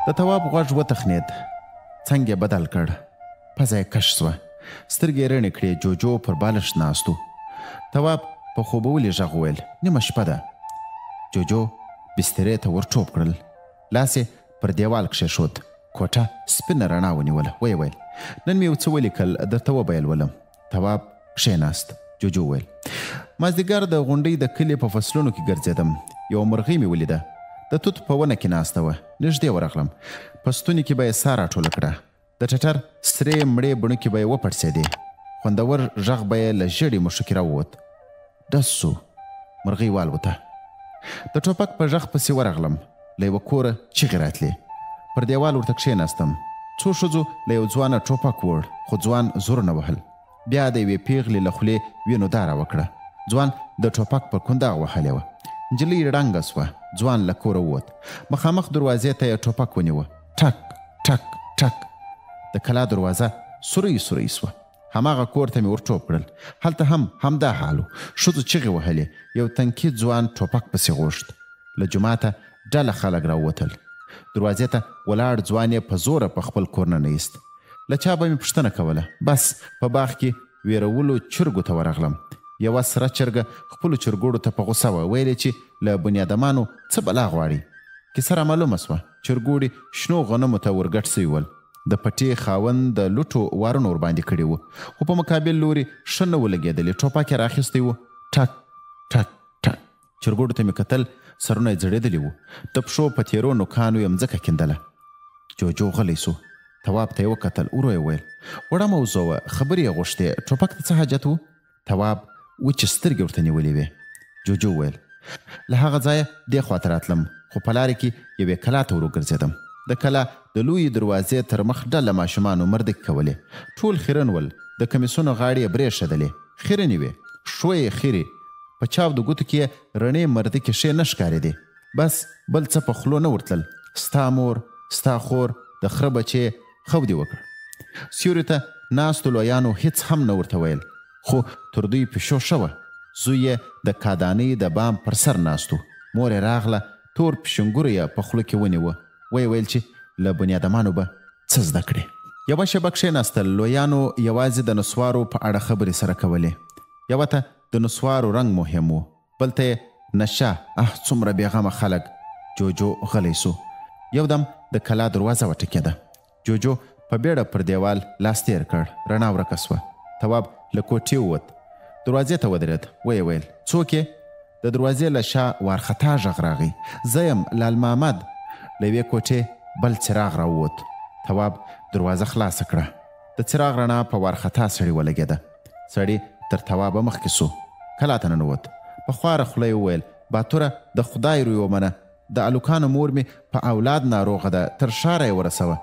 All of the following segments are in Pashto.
د تواب غوږ وتخنید، څنګ یې بدل کړ، پزه یې کش سوه، سترګې یې رڼې کړې. جوجو پر بالښت ناست و. تواب په خوبولي غږ وویل: نیمه شپه ده. جوجو بسترې ته ور ټوپ کړل، لاس یې پر دیوال کښېښود. کوټه سپینه رڼا ونیوله. ویې ویل: نن مې یو څه ولیکل، درته وبیل ولم. تواب کښېناست. جوجو ویل: مازدیګر د غونډۍ د کلي په فصلونو کې ګرځېدم، یوه مرغۍ مې ولیده، د توت په ونه کې ناسته وه. نږدې ورغلم، په ستوني کې به یې ساه راټوله کړه، د ټټر سرې مړې بڼکې به یې وپړسېدې، خوندور غږ به یې له ژېړې مښوکې راووت. ډز سو، مرغۍ والوته. د ټوپک په غږ پسې ورغلم، له یوه کوره چیغې راتلې. پر دیوال ورته کښېناستم. څو ښځو له یو ځوانه ټوپک وړ، خو ځوان زور نه وهل. بیا د یوې پیغلې له خولې وینو داره وکړه. ځوان د ټوپک پر کنداغ وهلې وه. نجلۍ ړنګه سوه. ځوان له کوره ووت. مخامخ دروازې ته یې ټوپک ونیوه. ټک ټک ټک. د کلا دروازه سوری سوری سوه. هماغه کور ته مې ور ټوپ کړل. هلته هم همدا حال و. ښځو چغې وهلې. یو تنکي ځوان ټوپک پسې غوښت. له جوماته ډله خلک راووتل. دروازې ته ولاړ ځوان یې په زوره په خپل کور نه ایست. له چا به مې پوښتنه کوله. بس په باغ کې ویرولو چرګو ته ورغلم. یوه سره چرګه خپلو چرګوړو ته په غوسه وه. ویلې چې له بنیادمانو څه بلا غواړي. کیسه را معلومه سوه. چرګوړي شنو غنمو ته ورګډ سوي ول. د پټې خاوند د لوټو وارونه ورباندې کړي وو، خو په مقابل لوري ښه نه ولګېدلې. ټوپک یې راخیستی وو. ټک ټک ټک. چرګوړو ته مې کتل، سرونه یې ځړېدلي وو. د پښو په تېرو نوکانو یې مځکه کیندله. جوجو غلی سو. تواب ته یې وکتل. ورو یې ویل: وړه موضوع وه، خبرې یې غوښتې، ټوپک ته څه حاجت وو؟ تواب وچې سترګې ورته نیولې وې. جوجو ویل: له هغه ځایه دې خواته راتلم، خو په لارې کې یوې کلا ته ور وګرځېدم. د کلا د لویې دروازې تر مخ ډله ماشومانو مردک کولې. ټول خیرن ول. د کمیسونو غاړې یې برې ښدلې، خیرنې وې، ښویې خیرې. په چاودو ګوتو کې یې رڼې مردکې ښې نه ښکارېدې. بس بل څه په خولو نه ورتلل. ستا مور، ستا خور، د خره بچې خو دې وکړ. سیوري ته ناستو لویانو هېڅ هم نه ورته ویل، خو تر دوی پیشو ښه وه. زوی یې د کادانۍ د بام پر سر ناستو. مور یې راغله، تور پیشنګوره یې په خوله کې ونیوه. ویې ویل چې له بنیادمانو به څه زده کړې. یوه شېبه کښېناستل. لویانو یوازې د نسوارو په اړه خبرې سره کولې. یوه ته د نسوارو رنګ مهم و، بل ته یې نشه. څومره بېغمه خلک. جوجو غلی سو. یو دم د کلا دروازه وټکېده. جوجو په بیړه پر دیوال لاس تیر کړ. رڼا ورکه سوه. تواب له کوټې ووت. دروازې ته ودرېد. ویې ویل: څوک یې؟ د دروازې له شا وارخطا غږ راغی. زه یم، لال محمد. له یوې کوټې بل څراغ راووت. تواب دروازه خلاصه کړه. د څراغ رڼا په وارخطا سړي ولګېده. سړي تر توابه مخکې سو. کلا ته ننوت. په خواره خوله یې وویل: باتوره، د خدای روی ومنه، د الوکانو مور مې په اولاد ناروغه ده، تر ښاره یې ورسوه.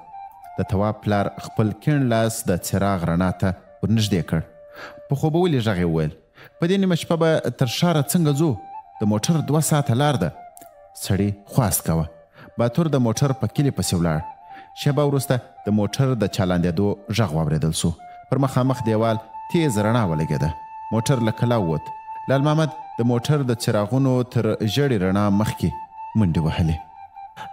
د تواب پلار خپل کیڼ لاس د څراغ رڼا ته ورنږدې کړ. په خوبولي غږ یې وویل: په دې نیمه شپه به تر ښاره څنګه ځو؟ د موټر 2 ساعته لار ده. سړي خواست کوه. باتور د موټر په کلي پسې ولاړ. شېبه وروسته د موټر د چالاندېدو غږ واورېدل سو. پر مخامخ دیوال تیز رڼا ولګېده. موټر له کلا ووت. لال محمد د موټر د څراغونو تر ژړې رڼا مخکې منډې وهلې.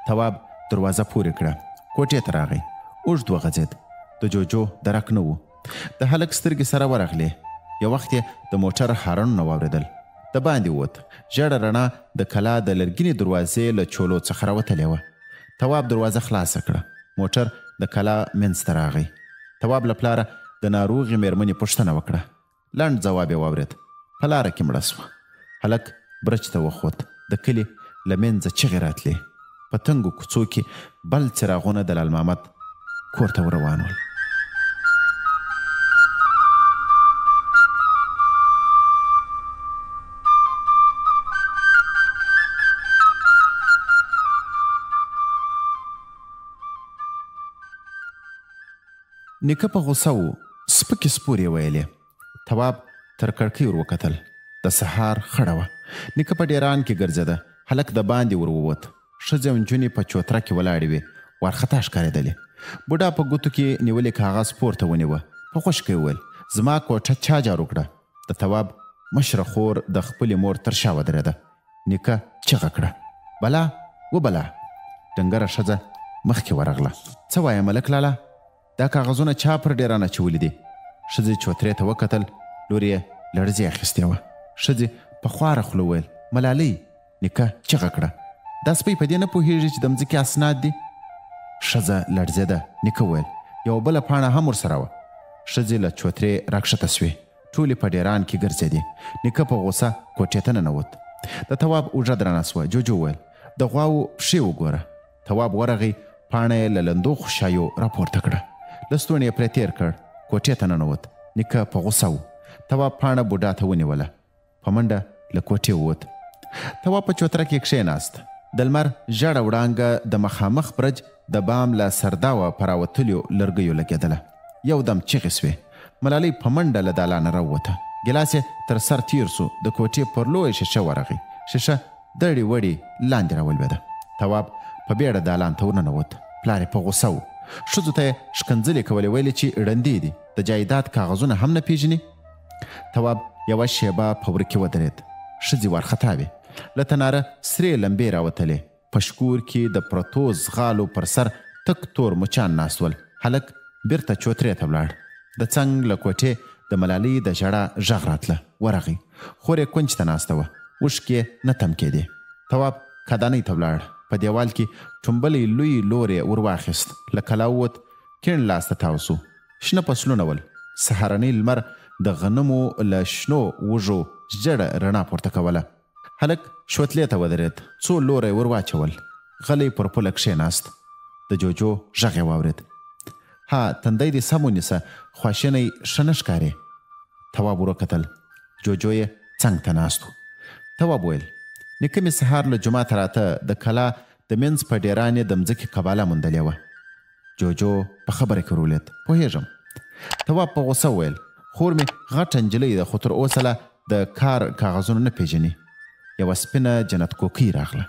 تواب دروازه پورې کړه. کوټې ته راغی. اوږد وغځېد. د جوجو درک نه و. د هلک سترګې سره ورغلې. یو وخت یې د موټر هارنونه واورېدل. د باندې ووت. ژړه رڼا د کلا د لرګینې دروازې له چولو څخه راوتلې وه. تواب دروازه خلاصه کړه. موټر د کلا منځ ته راغی. تواب له پلاره د ناروغې مېرمنې پوښتنه وکړه. لنډ ځواب یې واورېد. په لاره کې مړه سوه. هلک برج ته وخوت. د کلي له منځه چغې راتلې. په تنګو کوڅو کې بل څراغونه د لال محمد کور ته روان ول. نیکه په غوسه و. سپکې سپورې ویلې. تواب تر کړکۍ ور وکتل. د سهار خړه وه. نیکه په ډیران کې ګرځېده. هلک د باندې ور ووت. ښځې او نجونې په چوتره کې ولاړې وې. وارخطا ښکارېدلې. بوډا په ګوتو کې نیولې کاغذ پورته ونیوه. په خوشکې وویل: زما کوټه چا جارو کړه؟ د تواب مشره خور د خپلې مور تر شا ودرېده. نیکه چغه کړه: بلا وبلا. ډنګره ښځه مخکې ورغله. څه وایه ملک لالا؟ دا کاغذونه چا پر ډیران اچولي دي؟ ښځې چوترې ته وکتل. لور یې لړزې اخیستې وه. ښځې په خواره خوله وویل ملالۍ. نیکه چغه کړه دا سپی په دې نه پوهېږي چې د مځکې اسناد دي؟ ښځه لړزېده. نیکه وویل یوه بله پاڼه هم ورسره وه. ښځې له چوترې راکښته سوې. ټولې په ډیران کې ګرځېدې. نیکه په غوسه کوټې ته ننوت. د تواب اوږه درنه سوه. جوجو وویل د غواوو پښې وګوره. تواب ورغی. پاڼه یې له لندو خوشایو راپورته کړه. لستوڼي یې پرې تېر کړ. کوټې ته ننوت. نیکه په غوسه و. تواب پاڼه بوډا ته ونیوله. په منډه له کوټې ووت. تواب په چوتره کې کښېناست. د لمر ژړه وړانګه د مخامخ برج د بام له سرداوه په راوتلیو لرګیو لګېدله. یو دم چیغې سوې. ملالۍ په منډه له دالانه راووته. ګیلاس یې تر سر تیر سو. د کوټې پر لویه شیشه ورغی. شیشه دړې وړې لاندې راولوېده. تواب په بیړه دالان ته ورننوت. پلار یې په غوسه و. ښځو ته یې ښکنځلې کولې. ویلې چې ړندې دي د جایداد کاغذونه هم نه پیژني. تواب یوه شیبه په وره کې ودرېد. ښځې وارخطا وې. له تناره سرې لمبې راوتلې. په شکور کې د پرتو زغالو پر سر تک تور مچان ناست ول. هلک بیرته چوترې ته ولاړ. د څنګ له کوټې د ملالۍ د ژړا غږ راتله. ورغی. خور یې کونج ته ناسته وه. اوښکې یې نه تم کېدې. تواب کدانۍ ته ولاړ. په دیوال کې ټومبلی لوی لور یې ور واخیست. له کلا ووت. کیڼ لاس ته تاو سو. شنه فصلونه ول. سهارنۍ لمر د غنمو له شنو وږو ژړه رڼا پورته کوله. هلک شوتلې ته ودرېد. څو لوری ور واچول. غلی پر پوله کښېناست. د جوجو غږ یې واورېد. ها تندی دې سم ونیسه خواشینی ښه نه ښکارې. تواب ور وکتل. جوجو یې څنګ ته ناست و. تواب ویل نیکه مې سهار له جوماته راته د کلا د منځ په ډیران یې د مځکې قباله موندلې وه. جوجو په خبره کې ورولید. پوهېږم. تواب په غوسه وویل خور مې غټه نجلۍ ده خو تر اوسه لا د کار کاغذونه نه پیژني. یوه سپینه جنت کوکۍ راغله.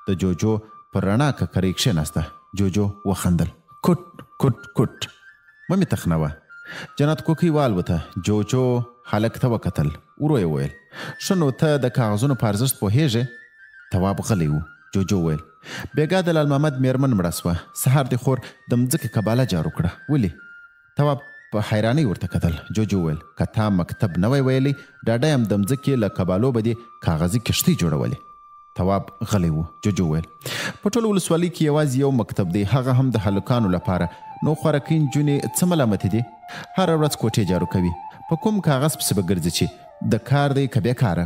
د جوجو پر رڼا ککرۍ کښېناسته. جوجو وخندل. کوټ کوټ کوټ. مه مې تخنوه. جنت کوکۍ والوته. جوجو هلک ته وکتل. ورو یې وویل ښه نو ته د کاغذونو په ارزښت پوهېږې؟ تواب غلی و. جوجو وویل بېګا د لال محمد میرمن مړه سوه. سهار دې خور د مځکې قباله جارو کړه. ولې؟ تواب په حیرانۍ ورته کتل. جوجو وویل که تا مکتب نه وی ویلی ډاډه یم د مځکې له قبالو به دې کاغذي کښتۍ جوړولې. تواب غلی و. جوجو وویل په ټول ولسوالۍ کې یوازې یو مکتب دی. هغه هم د هلکانو لپاره. نو خوارکۍ نجونې څه ملامتې دي؟ هره ورځ کوټې جارو کوي. په کوم کاغذ پسې به ګرځي چې د کار دی که بې کاره؟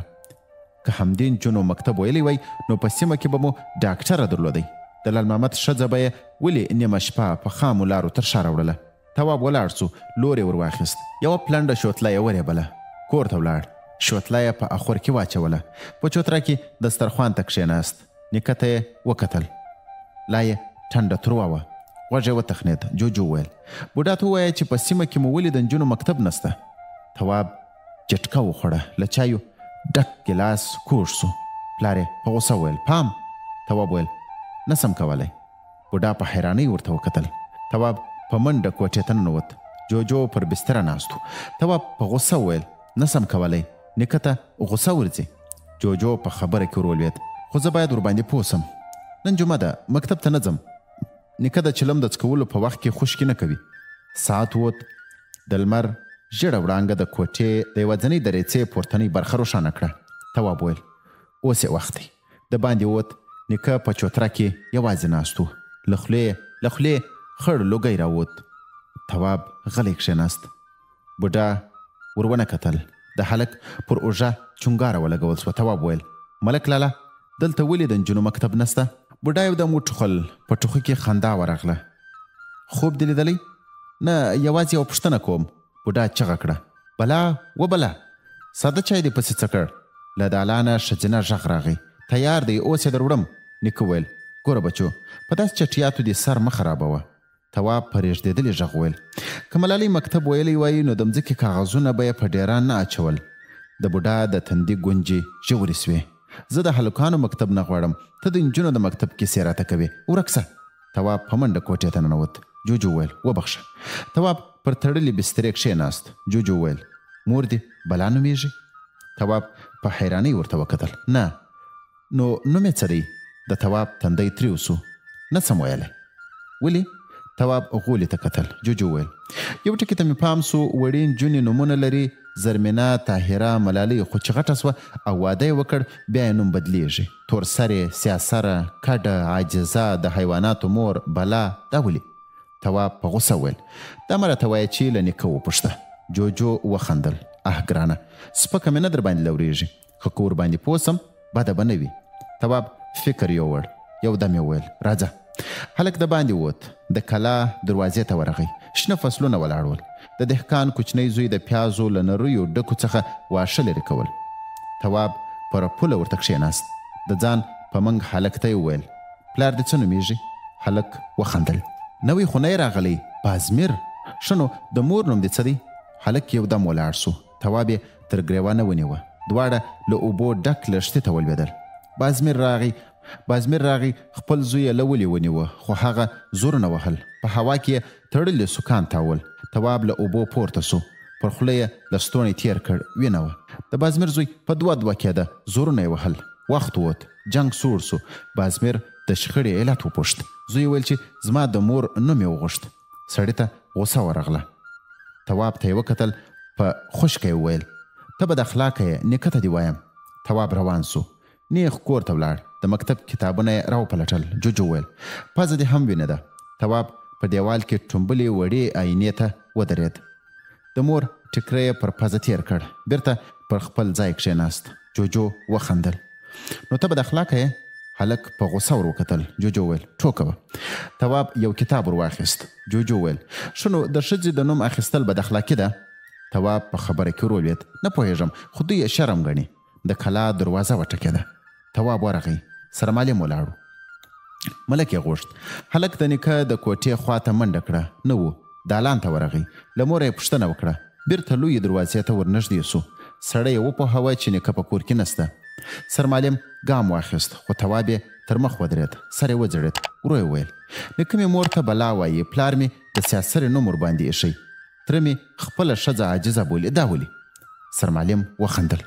که همدې نجونو مکتب ویلی وی نو په سیمه کې به مو ډاکټره درلودی. د لال محمد ښځه به یې ولې نیمه شپه په خامو لارو تر ښاره وړله. تواب ولاړ سو. لور یې ور واخیست. یوه پلنډه شوتله یې وریبله. کور ته ولاړ. شوتله یې په اخور کې واچوله. په چوتره کې دسترخوان ته کښېناست. نیکه ته یې وکتل. لا یې ټنډه تروه وه. غوږ یې وتخنېد. جوجو وویل بوډا ته ووایه چې په سیمه کې مو ولې د نجونو مکتب نسته. تواب جټکه وخوړه. له چایو ډک ګیلاس کوږ سو. پلار یې په غوسه وویل پام. تواب وویل نسم کولی. بوډا په حیرانۍ ورته وکتل. تواب په منډه کوټې ته ننوت. جوجو پر بستره ناست و. تواب په غوسه وویل نسم کولی. نیکه ته غوسه ورځي. جوجو په خبره کې ورولوېد. خو زه باید ورباندې پوه سم. نن جمعه ده مکتب ته نه ځم. نیکه د چلم د څکولو په وخت کې خوشکې نه کوي. ساعت ووت. د لمر ژړه وړانګه د کوټې د یوه ځنۍ دریڅې پورتنۍ برخه روښانه کړه. تواب ویل اوس یې وخت دی. د باندې ووت. نیکه په چوتره کې یوازې ناست و. له خولې خړ لوګی راووت. تواب غلی کښېناست. بوډا ور ونه کتل. د هلک پر اوږه چونګاره ولګول سوه. تواب ویل ملک لالا دلته ولې د نجونو مکتب نسته؟ بوډا یو دم وټوخل. په ټوخي کې خندا ورغله. خوب دې لیدلی؟ نه یوازې یوه پوښتنه کوم. بوډا چغه کړه. بلا وبله. ساده چای دې پسې څه کړ؟ له دالانه ښځینه غږ راغی. تیار دی اوس یې دروړم. نیکه ویل ګوره بچو په داسې چټیاتو دې سر مه خرابوه. تواب په رېږدېدلي غږ ویل که ملالۍ مکتب ویلی وای نو د مځکې کاغذونه به یې په ډیران نه اچول. د بوډا د تندي ګونجې ژورې سوې. زه د هلکانو مکتب نه غواړم. ته د نجونو د مکتب کیسې راته کوې. ورک سه. تواب په منډه کوټې ته ننوت. جوجو ویل وبخښه. تواب پر تړلې بسترې کښېناست. جوجو ویل مور دې بلا نومېږي؟ تواب په حیرانۍ ورته وکتل. نه. نو نوم یې څه دی؟ د تواب تندی تریو سو. نه سم ویلی. ولې؟ تواب غولي ته کتل. جوجو وویل یو ټکي ته مې پام سو وړې نجونې نومونه لري زرمینه، طاهره، ملالۍ، خو چې غټه سوه او واده یې وکړ بیا یې نوم بدلیږي. تور سرې، سیاسره، کډه، عاجزه، د حیواناتو مور، بلا. دا ولې؟ تواب په غوسه وویل دا مه راته وایه چې له نیکه وپوښته. جوجو وخندل. ګرانه سپکه مې نه در باندې لورېږي، خو که ورباندې پوه سم بده به نه وي. تواب فکر یووړ. یو دم یې وویل راځه. هلک د باندې ووت. د کلا دروازې ته ورغی. شنه فصلونه ولاړ ول. د دهقان کوچنی زوی د پیازو له نریو ډکو څخه واښه لرې کول. تواب پر پوله ورته کښېناست. د ځان په منګ هلک ته یې وویل پلار دې څه نومېږي؟ هلک وخندل. نوی خو نه یې راغلی؟ بازمیر. ښه نو د مور نوم دې څه دی؟ هلک یو دم ولاړ سو. تواب یې تر ګریوانه ونیوه. دواړه له اوبو ډک لښتې ته ولوېدل. بازمیر راغی خپل زوی یې له ولې ونیوه، خو هغه زور نه وهل. په هوا کې یې تړلې سوکان تاول. تواب له اوبو پورته سو. پر خوله یې لستوڼی تیر کړ. وینه وه. د بازمیر زوی په دوه کېده. زورونه یې وهل. وخت ووت. جنګ سوړ سو. بازمیر د شخړې علت وپوښت. زوی ویل چې زما د مور نوم یې وغوښت. سړي ته غوسه ورغله. تواب ته یې وکتل. په خشکه یې وویل ته بد اخلاقه یې، نیکه ته دې وایم. تواب روان سو. نیغ کور ته ولاړ. د مکتب کتابونه یې راوپلټل. جوجو وویل پزه دې هم وینه ده. تواب په دیوال کې ټومبلې وړې آینې ته ودرېد. د مور ټکری یې پر پزه تیر کړ. بیرته پر خپل ځای کښېناست. جوجو وخندل. نو ته بد اخلاقه یې؟ هلک په غوسه ور وکتل. جوجو وویل ټوکه. تواب یو کتاب ور واخیست. جوجو وویل ښه نو د ښځې د نوم اخیستل بد اخلاقي ده؟ تواب په خبره کې ورولوېد. نه پوهېږم، خو دوی یې شرم ګڼي. د کلا دروازه وټکېده. تواب ورغی. سرمالم ولاړو. ملک یې غوښت. هلک د نیکه د کوټې خواته منډه کړه. نه و. دالان ته ورغی. له موره یې پوښتنه وکړه. بیرته لویې دروازې ته ورنږدې سو. سړی یې وپوهوه چې نیکه په کور کې نسته. سرمالم ګام واخیست، خو تواب یې تر مخ ودرېد. سر یې وځړېد. ورو یې ویل نیکه مې مور ته بلا وایي، پلار مې د سیاسرې نوم ورباندې ایښی، تره مې خپله ښځه عاجزه بولي. دا ولې؟ سرمالم وخندل.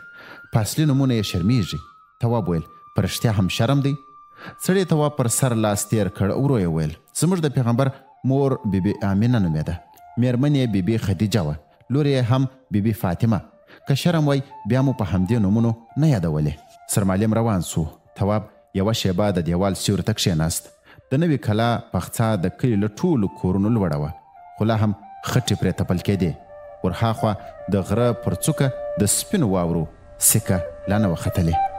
په اصلي نومونه یې شرمېږي. تواب ویل په رښتیا هم شرم دی؟ سړي تواب پر سر لاس تیر کړ. ورو یې ویل زموږ د پیغمبر مور بیبي آمینه نومېده. میرمن یې بیبي خدیجه وه. لور یې هم بیبي فاطمه. که شرم وای بیا مو په همدې نومونو نه یادولې. سرمالم روان سو. تواب یوه شیبه د دیوال سیوري ته کښېناست. د نوي کلا پخڅه د کلي له ټولو کورونو لوړه وه، خو لا هم خټې پرې تپل کېدې. ورهاخوا د غره پر څوکه د سپینو واورو سکه لا نه وه ختلې.